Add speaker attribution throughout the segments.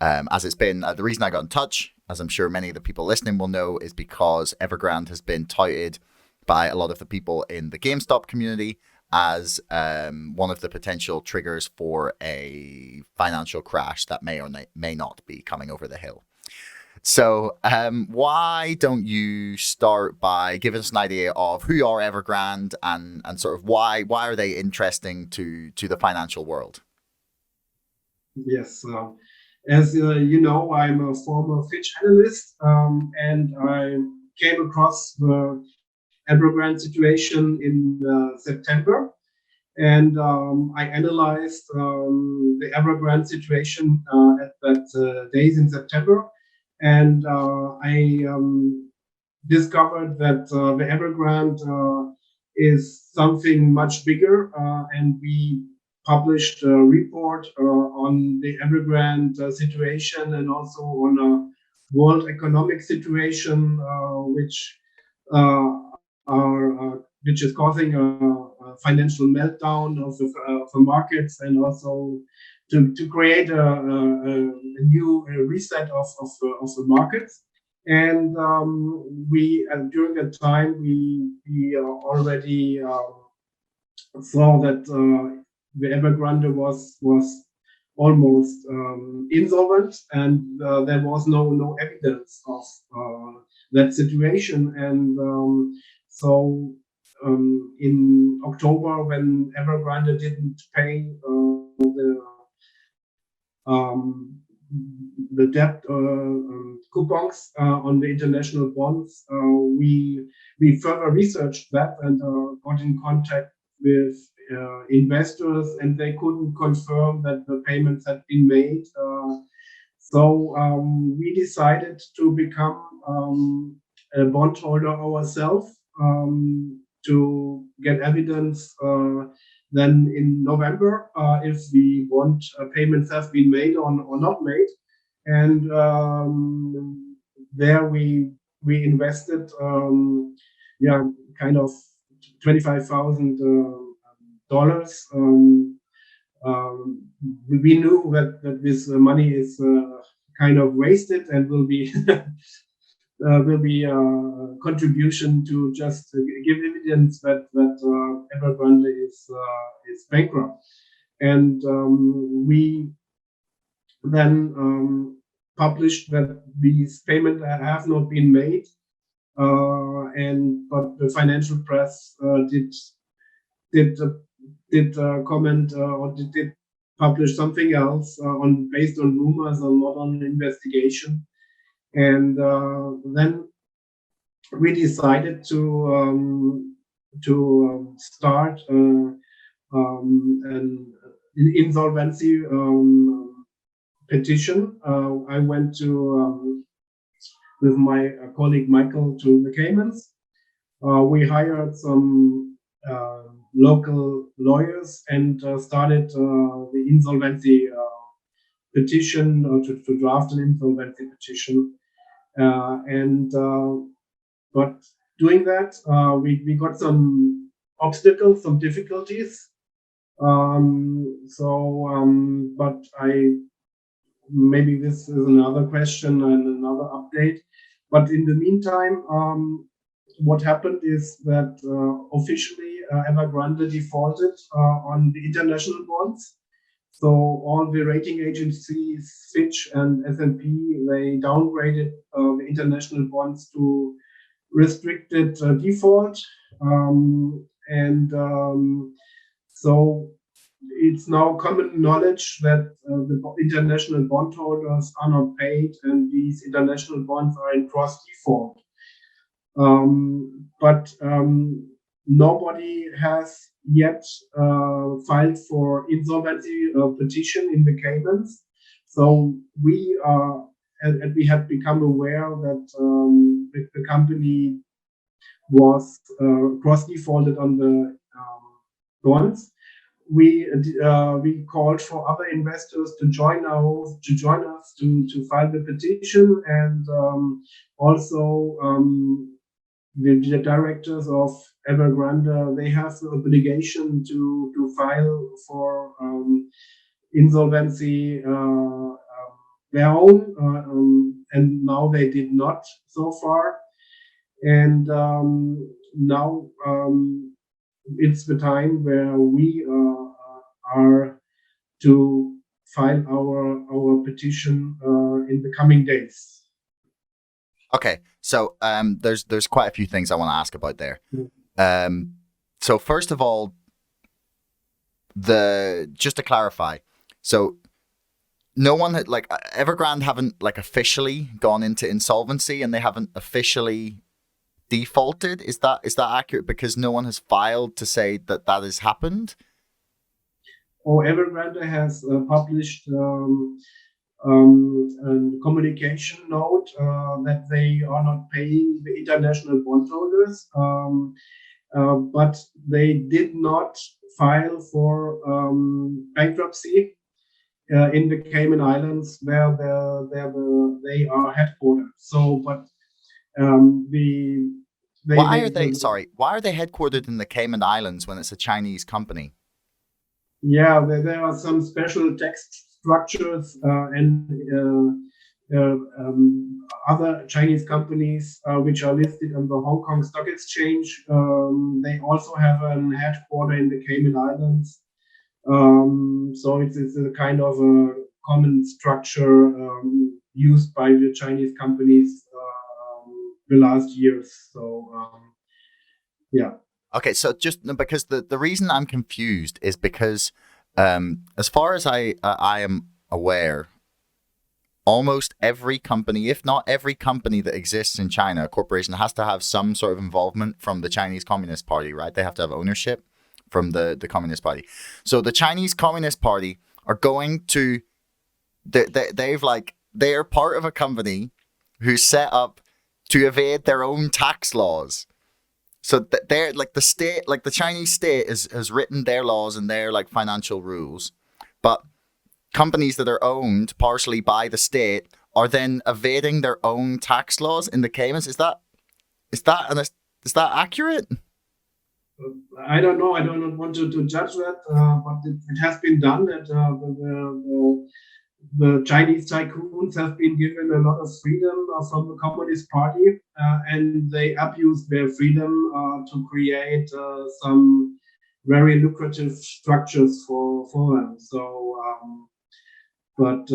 Speaker 1: As it's been the reason I got in touch, as I'm sure many of the people listening will know, is because Evergrande has been touted by a lot of the people in the GameStop community as one of the potential triggers for a financial crash that may or may not be coming over the hill. So, why don't you start by giving us an idea of who are Evergrande and sort of why are they interesting to the financial world?
Speaker 2: Yes. As you know, I'm a former Fitch analyst, and I came across the Evergrande situation in September, and I analyzed the Evergrande situation at that days in September, and I discovered that the Evergrande is something much bigger, and we published a report on the Evergrande situation and also on a world economic situation, uh, which is causing a financial meltdown of the markets, and also to create a new reset of the markets. And we during that time we already saw that the Evergrande was almost insolvent, and there was no evidence of that situation. And in October, when Evergrande didn't pay um, the debt coupons on the international bonds, we further researched that and got in contact with investors, and they couldn't confirm that the payments had been made. So we decided to become a bondholder ourselves, to get evidence then in November if the bond payments have been made or not made. And there we invested, yeah, kind of $25,000. We knew that this money is kind of wasted and will be a contribution to just give evidence that Evergrande is bankrupt. And we then published that these payments have not been made, and but the financial press did comment, or did publish something else on based on rumors and not on investigation. And then we decided to start an insolvency petition. I went to with my colleague Michael to the Caymans. We hired some local lawyers and started the insolvency petition, to draft an insolvency petition. And but doing that, we got some obstacles, some difficulties. But I maybe this is another question and another update. But in the meantime, what happened is that officially Evergrande defaulted on the international bonds. So all the rating agencies, Fitch and S&P, they downgraded the international bonds to restricted default, and so it's now common knowledge that the international bondholders are not paid, and these international bonds are in cross default. But nobody has yet filed for insolvency petition in the Caymans. So we are, and we have become aware that the company was cross defaulted on the bonds. We called for other investors to join us to file the petition, and also the directors of Evergrande, they have the obligation to file for insolvency their own, and now they did not so far. And now it's the time where we are to file our petition in the coming days.
Speaker 1: Okay, so there's quite a few things I want to ask about there. Um, so first of all, the just to clarify, so no one had like Evergrande haven't like officially gone into insolvency, and they haven't officially defaulted. Is that accurate? Because no one has filed to say that that has happened.
Speaker 2: Oh, Evergrande has published a communication note that they are not paying the international bondholders, but they did not file for bankruptcy in the Cayman Islands, where they are headquartered. So, but the
Speaker 1: Why
Speaker 2: they
Speaker 1: are they sorry? Why are they headquartered in the Cayman Islands when it's a Chinese company?
Speaker 2: yeah, there are some special tax structures and other Chinese companies which are listed on the Hong Kong Stock Exchange. They also have an headquarter in the Cayman Islands. So it's a kind of a common structure used by the Chinese companies the last years. So yeah.
Speaker 1: Okay, so just because the reason I'm confused is because, as far as I am aware, almost every company, if not every company that exists in China, a corporation has to have some sort of involvement from the Chinese Communist Party, right? They have to have ownership from the Communist Party. So the Chinese Communist Party are going to they've like they're part of a company who's set up to evade their own tax laws. So they're like the state, like the Chinese state has written their laws and their like financial rules, but companies that are owned partially by the state are then evading their own tax laws in the Caymans. Is that accurate?
Speaker 2: I don't know. I don't want to judge that, but it has been done. That the Chinese tycoons have been given a lot of freedom from the Communist Party, and they abuse their freedom to create some very lucrative structures for them. So, but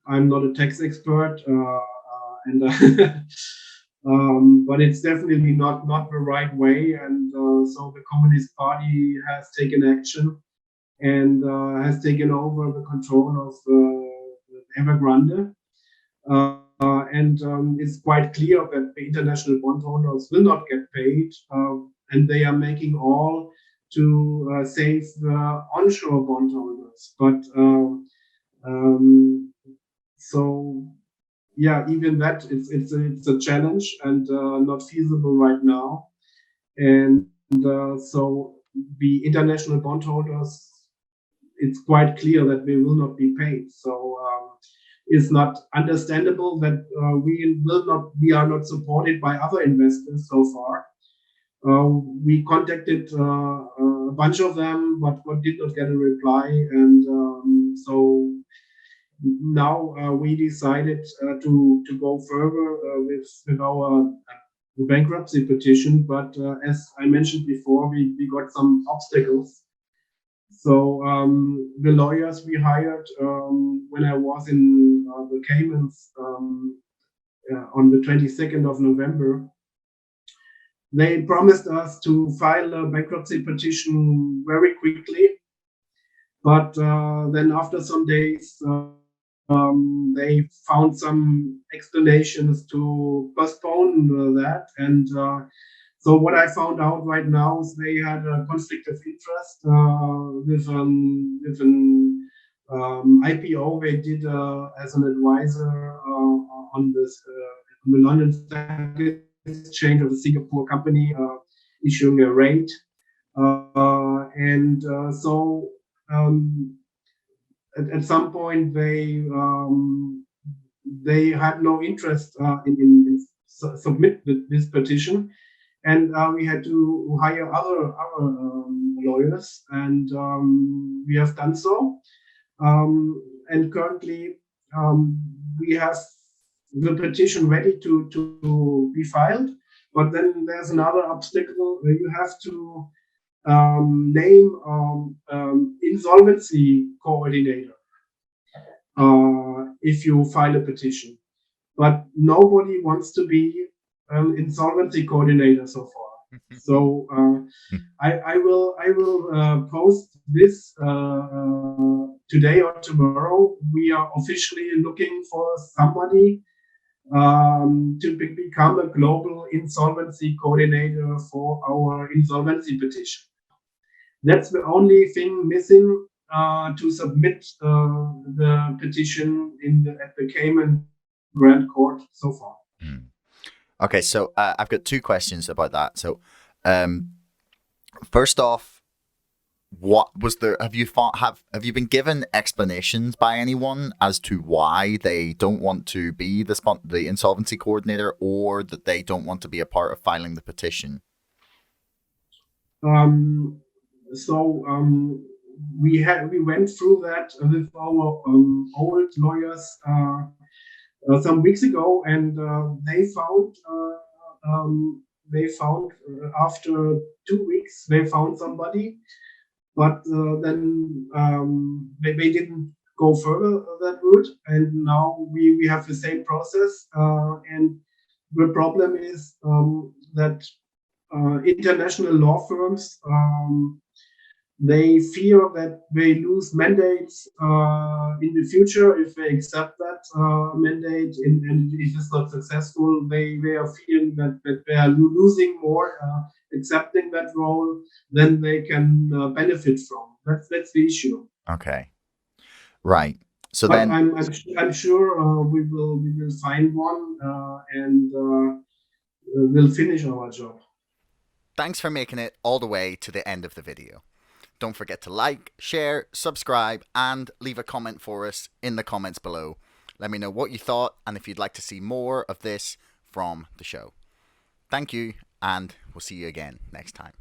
Speaker 2: I'm not a tax expert, and but it's definitely not the right way. And so the Communist Party has taken action and has taken over the control of Evergrande. And it's quite clear that the international bondholders will not get paid, and they are making all to save the onshore bondholders. But so yeah, even that it's a challenge and not feasible right now. And so the international bondholders, it's quite clear that they will not be paid. So it's not understandable that we are not supported by other investors so far. We contacted a bunch of them, but did not get a reply, and so now we decided to go further with our bankruptcy petition. But as I mentioned before, we got some obstacles. So the lawyers we hired when I was in the Caymans on the 22nd of November, they promised us to file a bankruptcy petition very quickly. But then after some days, they found some explanations to postpone that. And so what I found out right now is they had a conflict of interest with an IPO they did as an advisor on this on the London Stock Exchange of a Singapore company issuing a rate. And so at some point they had no interest in submit this petition, and we had to hire other lawyers, and we have done so. And currently, we have the petition ready to be filed, but then there's another obstacle. You have to name insolvency coordinator if you file a petition. But nobody wants to be an insolvency coordinator so far. So I will post this today or tomorrow. We are officially looking for somebody to become a global insolvency coordinator for our insolvency petition. That's the only thing missing to submit the petition at the Cayman Grand Court so far.
Speaker 1: Okay, so I've got two questions about that. So, first off, what was there? Have you been given explanations by anyone as to why they don't want to be the insolvency coordinator, or that they don't want to be a part of filing the petition?
Speaker 2: We went through that with our old lawyers some weeks ago, and they found after 2 weeks they found somebody, but then they didn't go further that route, and now we have the same process, and the problem is that international law firms they fear that they lose mandates in the future if they accept that mandate, and if it's not successful, they are fearing that they are losing more accepting that role than they can benefit from. That's the issue.
Speaker 1: Okay, right. So
Speaker 2: But
Speaker 1: then,
Speaker 2: I'm sure we will find one and we'll finish our job.
Speaker 1: thanks for making it all the way to the end of the video. Don't forget to like, share, subscribe, and leave a comment for us in the comments below. Let me know what you thought and if you'd like to see more of this from the show. Thank you, and we'll see you again next time.